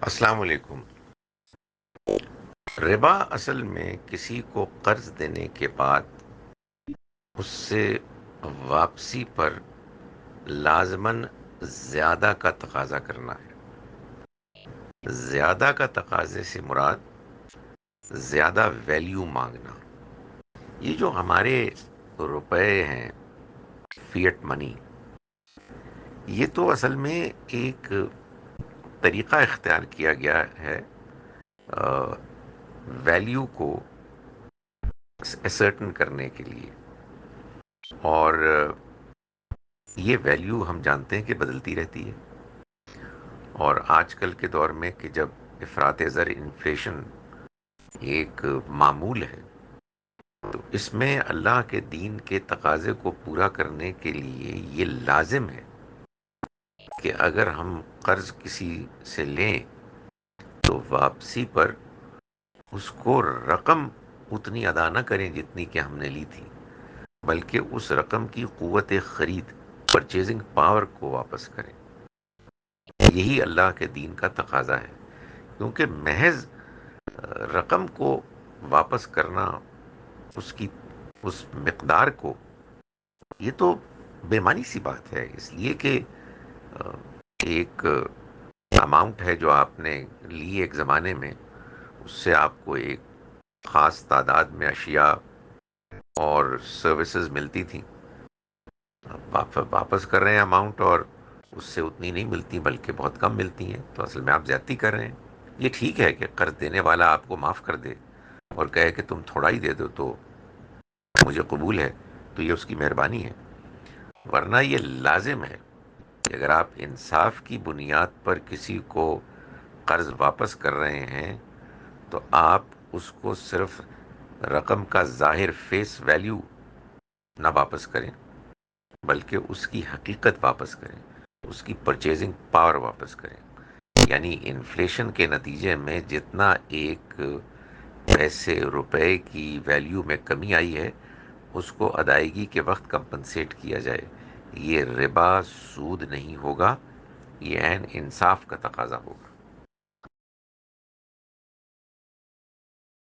السلام علیکم۔ ربا اصل میں کسی کو قرض دینے کے بعد اس سے واپسی پر لازماً زیادہ کا تقاضا کرنا ہے۔ زیادہ کا تقاضے سے مراد زیادہ ویلیو مانگنا۔ یہ جو ہمارے روپے ہیں، فیٹ منی، یہ تو اصل میں ایک طریقہ اختیار کیا گیا ہے ویلیو کو اسرٹن کرنے کے لیے، اور یہ ویلیو ہم جانتے ہیں کہ بدلتی رہتی ہے۔ اور آج کل کے دور میں کہ جب افراط زر انفلیشن ایک معمول ہے، تو اس میں اللہ کے دین کے تقاضے کو پورا کرنے کے لیے یہ لازم ہے کہ اگر ہم قرض کسی سے لیں تو واپسی پر اس کو رقم اتنی ادا نہ کریں جتنی کہ ہم نے لی تھی، بلکہ اس رقم کی قوت خرید، پرچیزنگ پاور کو واپس کریں۔ یہی اللہ کے دین کا تقاضا ہے، کیونکہ محض رقم کو واپس کرنا، اس کی اس مقدار کو، یہ تو بے معنی سی بات ہے، اس لیے کہ ایک اماؤنٹ ہے جو آپ نے لی ایک زمانے میں، اس سے آپ کو ایک خاص تعداد میں اشیاء اور سروسز ملتی تھیں۔ آپ واپس کر رہے ہیں اماؤنٹ، اور اس سے اتنی نہیں ملتی بلکہ بہت کم ملتی ہیں، تو اصل میں آپ زیادتی کر رہے ہیں۔ یہ ٹھیک ہے کہ قرض دینے والا آپ کو معاف کر دے اور کہے کہ تم تھوڑا ہی دے دو تو مجھے قبول ہے، تو یہ اس کی مہربانی ہے، ورنہ یہ لازم ہے کہ اگر آپ انصاف کی بنیاد پر کسی کو قرض واپس کر رہے ہیں تو آپ اس کو صرف رقم کا ظاہر فیس ویلیو نہ واپس کریں، بلکہ اس کی حقیقت واپس کریں، اس کی پرچیزنگ پاور واپس کریں۔ یعنی انفلیشن کے نتیجے میں جتنا ایک پیسے روپے کی ویلیو میں کمی آئی ہے، اس کو ادائیگی کے وقت کمپنسیٹ کیا جائے۔ یہ ربا، سود نہیں ہوگا، یہ عین انصاف کا تقاضا ہوگا۔